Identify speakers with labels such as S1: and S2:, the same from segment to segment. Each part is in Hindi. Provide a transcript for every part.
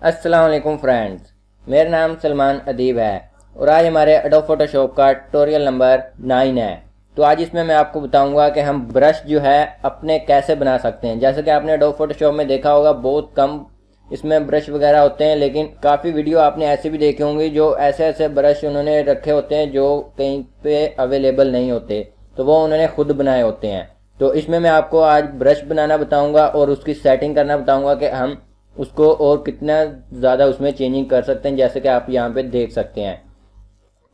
S1: अस्सलाम वालेकुम फ्रेंड्स, मेरा नाम सलमान अदीब है और आज हमारे एडोब फोटोशॉप का ट्यूटोरियल नंबर 9 है। तो आज इसमें मैं आपको बताऊंगा कि हम ब्रश जो है अपने कैसे बना सकते हैं। जैसे कि आपने एडोब फोटोशॉप में देखा होगा, बहुत कम इसमें ब्रश वगैरह होते हैं, लेकिन काफ़ी वीडियो आपने ऐसे भी देखे होंगे जो ऐसे ऐसे ब्रश उन्होंने रखे होते हैं जो कहीं पे अवेलेबल नहीं होते, तो वो उन्होंने खुद बनाए होते हैं। तो इसमें मैं आपको आज ब्रश बनाना बताऊंगा और उसकी सेटिंग करना बताऊंगा कि हम उसको और कितना ज़्यादा उसमें चेंजिंग कर सकते हैं, जैसे कि आप यहाँ पे देख सकते हैं।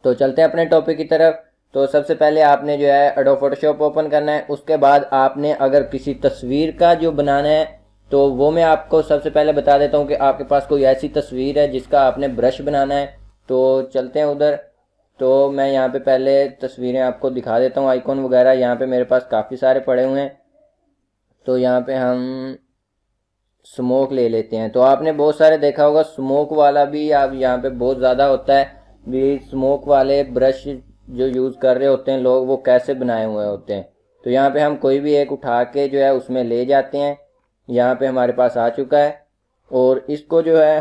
S1: तो चलते हैं अपने टॉपिक की तरफ। तो सबसे पहले आपने जो है एडोब फोटोशॉप ओपन करना है। उसके बाद आपने अगर किसी तस्वीर का जो बनाना है तो वो मैं आपको सबसे पहले बता देता हूँ कि आपके पास कोई ऐसी तस्वीर है जिसका आपने ब्रश बनाना है। तो चलते हैं उधर। तो मैं यहाँ पे पहले तस्वीरें आपको दिखा देता हूँ, आइकॉन वगैरह यहाँ पे मेरे पास काफ़ी सारे पड़े हुए हैं। तो यहाँ पे हम स्मोक ले लेते हैं। तो आपने बहुत सारे देखा होगा, स्मोक वाला भी आप यहाँ पे बहुत ज़्यादा होता है। भी स्मोक वाले ब्रश जो यूज़ कर रहे होते हैं लोग, वो कैसे बनाए हुए होते हैं। तो यहाँ पे हम कोई भी एक उठा के जो है उसमें ले जाते हैं। यहाँ पे हमारे पास आ चुका है और इसको जो है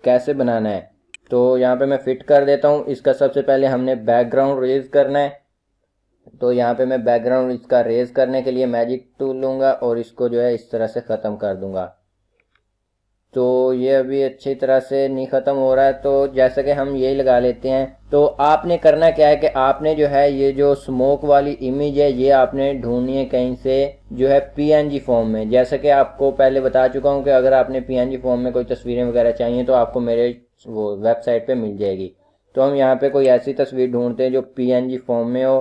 S1: कैसे बनाना है तो यहाँ पे मैं फिट कर देता हूँ। इसका सबसे पहले हमने बैकग्राउंड रेज करना है। तो यहाँ पे मैं बैकग्राउंड इसका रेज करने के लिए मैजिक टूल लूँगा और इसको जो है इस तरह से ख़त्म कर दूँगा। तो ये अभी अच्छी तरह से नहीं ख़त्म हो रहा है, तो जैसे कि हम यही लगा लेते हैं। तो आपने करना क्या है कि आपने जो है ये जो स्मोक वाली इमेज है ये आपने ढूंढनी है कहीं से, जो है पीएनजी फॉर्म में। जैसे कि आपको पहले बता चुका हूँ कि अगर आपने पीएनजी फॉर्म में कोई तस्वीरें वगैरह चाहिए तो आपको मेरे वो वेबसाइट पे मिल जाएगी। तो हम यहाँ पे कोई ऐसी तस्वीर ढूंढते हैं जो पीएनजी फॉर्म में हो,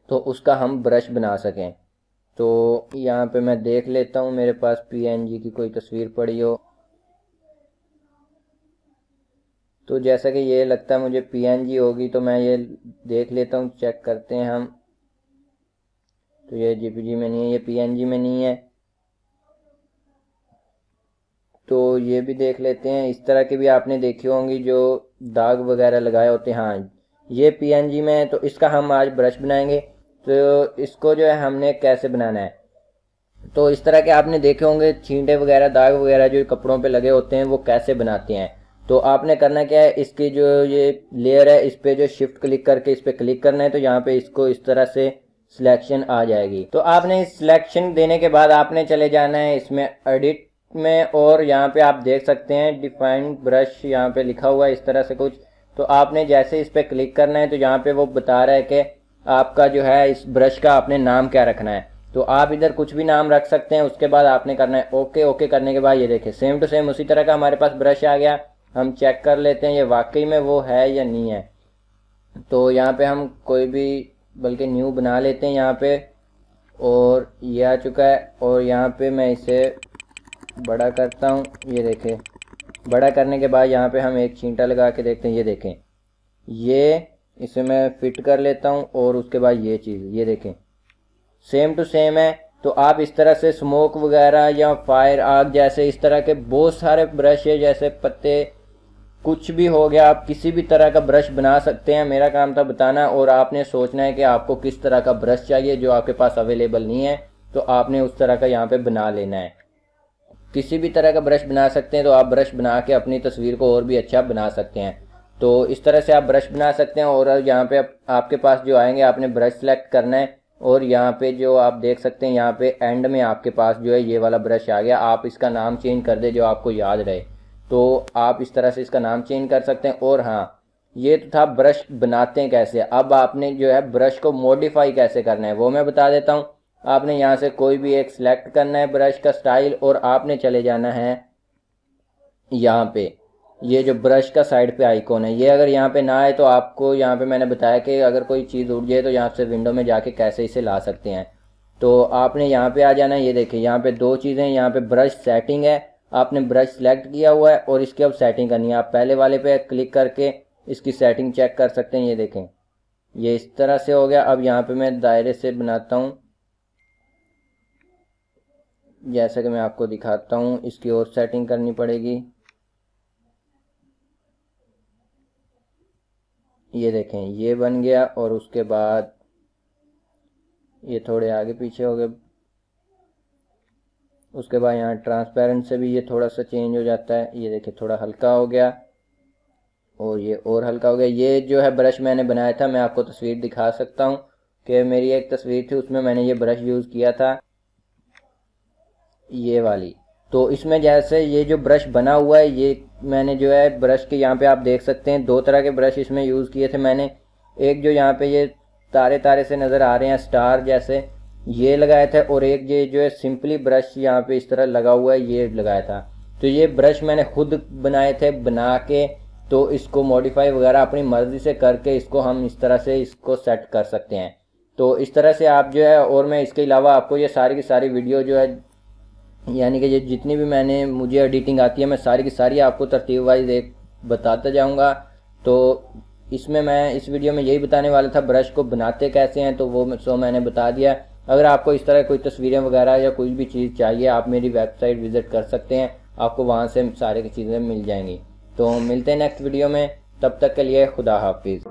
S1: तो उसका हम ब्रश बना सकें। तो यहाँ पे मैं देख लेता हूँ मेरे पास पीएनजी की कोई तस्वीर पड़ी हो। तो जैसा कि ये लगता है मुझे पीएनजी होगी, तो मैं ये देख लेता हूँ, चेक करते हैं हम। तो ये जेपीजी में नहीं है, ये पीएनजी में नहीं है। तो ये भी देख लेते हैं। इस तरह की भी आपने देखी होंगी जो दाग वगैरह लगाए होते हैं। हाँ, ये पीएनजी में है, तो इसका हम आज ब्रश बनाएंगे। तो इसको जो है हमने कैसे बनाना है, तो इस तरह के आपने देखे होंगे छींटे वगैरह दाग वगैरह जो कपड़ों पे लगे होते हैं, वो कैसे बनाते हैं। तो आपने करना क्या है, इसकी जो ये लेयर है इस पे जो शिफ्ट क्लिक करके इस पे क्लिक करना है। तो यहाँ पे इसको इस तरह से सिलेक्शन आ जाएगी। तो आपने इस सिलेक्शन देने के बाद आपने चले जाना है इसमें एडिट में, और यहाँ पे आप देख सकते हैं डिफाइंड ब्रश यहाँ पे लिखा हुआ है इस तरह से कुछ। तो आपने जैसे इस पे क्लिक करना है तो यहाँ पे वो बता रहा है कि आपका जो है इस ब्रश का आपने नाम क्या रखना है। तो आप इधर कुछ भी नाम रख सकते हैं। उसके बाद आपने करना है ओके। ओके करने के बाद ये देखिए सेम टू सेम उसी तरह का हमारे पास ब्रश आ गया। हम चेक कर लेते हैं ये वाकई में वो है या नहीं है। तो यहाँ पे हम कोई भी बल्कि न्यू बना लेते हैं यहाँ पे, और ये आ चुका है। और यहाँ पे मैं इसे बड़ा करता हूँ, ये देखें। बड़ा करने के बाद यहाँ पे हम एक छींटा लगा के देखते हैं, ये देखें। ये इसे मैं फिट कर लेता हूँ और उसके बाद ये चीज़ ये देखें सेम टू सेम है। तो आप इस तरह से स्मोक वगैरह या फायर आग जैसे इस तरह के बहुत सारे ब्रश है, जैसे पत्ते कुछ भी हो गया, आप किसी भी तरह का ब्रश बना सकते हैं। मेरा काम था बताना और आपने सोचना है कि आपको किस तरह का ब्रश चाहिए जो आपके पास अवेलेबल नहीं है। तो आपने उस तरह का यहाँ पे बना लेना है। किसी भी तरह का ब्रश बना सकते हैं, तो आप ब्रश बना के अपनी तस्वीर को और भी अच्छा बना सकते हैं। तो इस तरह से आप ब्रश बना सकते हैं। और यहाँ पे आपके पास जो आएंगे आपने ब्रश सेलेक्ट करना है, और यहाँ पे जो आप देख सकते हैं यहाँ पे एंड में आपके पास जो है ये वाला ब्रश आ गया। आप इसका नाम चेंज कर दे जो आपको याद रहे, तो आप इस तरह से इसका नाम चेंज कर सकते हैं। और हाँ, ये तो था ब्रश बनाते हैं कैसे। अब आपने जो है ब्रश को मॉडिफाई कैसे करना है वो मैं बता देता हूँ। आपने यहाँ से कोई भी एक सिलेक्ट करना है ब्रश का स्टाइल, और आपने चले जाना है यहाँ पे। ये जो ब्रश का साइड पे आइकॉन है, ये अगर यहाँ पे ना आए तो आपको यहाँ पे मैंने बताया कि अगर कोई चीज़ उड़ जाए तो यहाँ से विंडो में जाके कैसे इसे ला सकते हैं। तो आपने यहाँ पे आ जाना है। ये देखिए यहाँ पे दो चीज़ें, यहाँ पे ब्रश सेटिंग है, आपने ब्रश सेलेक्ट किया हुआ है और इसकी अब सेटिंग करनी है। आप पहले वाले पे क्लिक करके इसकी सेटिंग चेक कर सकते हैं। ये देखें ये इस तरह से हो गया। अब यहाँ पे मैं दायरे से बनाता हूँ, जैसा कि मैं आपको दिखाता हूँ। इसकी और सेटिंग करनी पड़ेगी। ये देखें ये बन गया, और उसके बाद ये थोड़े आगे पीछे हो गए। उसके बाद यहाँ ट्रांसपेरेंट से भी ये थोड़ा सा चेंज हो जाता है, ये देखिए थोड़ा हल्का हो गया और ये और हल्का हो गया। ये जो है ब्रश मैंने बनाया था, मैं आपको तस्वीर दिखा सकता हूँ कि मेरी एक तस्वीर थी उसमें मैंने ये ब्रश यूज़ किया था, ये वाली। तो इसमें जैसे ये जो ब्रश बना हुआ है, ये मैंने जो है ब्रश के यहाँ पे आप देख सकते हैं 2 तरह के ब्रश इसमें यूज़ किए थे मैंने। एक जो यहाँ पे ये तारे तारे से नज़र आ रहे हैं स्टार जैसे, ये लगाया था, और एक ये जो है सिंपली ब्रश यहाँ पे इस तरह लगा हुआ है, ये लगाया था। तो ये ब्रश मैंने खुद बनाए थे, बना के तो इसको मॉडिफाई वगैरह अपनी मर्ज़ी से करके इसको हम इस तरह से इसको सेट कर सकते हैं। तो इस तरह से आप जो है, और मैं इसके अलावा आपको ये सारी की सारी वीडियो जो है, यानी कि ये जितनी भी मैंने मुझे एडिटिंग आती है, मैं सारी की सारी आपको तरतीब वाइज एक बताता जाऊंगा। तो इसमें मैं इस वीडियो में यही बताने वाला था ब्रश को बनाते कैसे हैं, तो वो मैंने बता दिया। अगर आपको इस तरह कोई तस्वीरें वगैरह या कोई भी चीज़ चाहिए, आप मेरी वेबसाइट विज़िट कर सकते हैं, आपको वहाँ से सारी चीज़ें मिल जाएंगी। तो मिलते हैं नेक्स्ट वीडियो में, तब तक के लिए खुदा हाफिज़।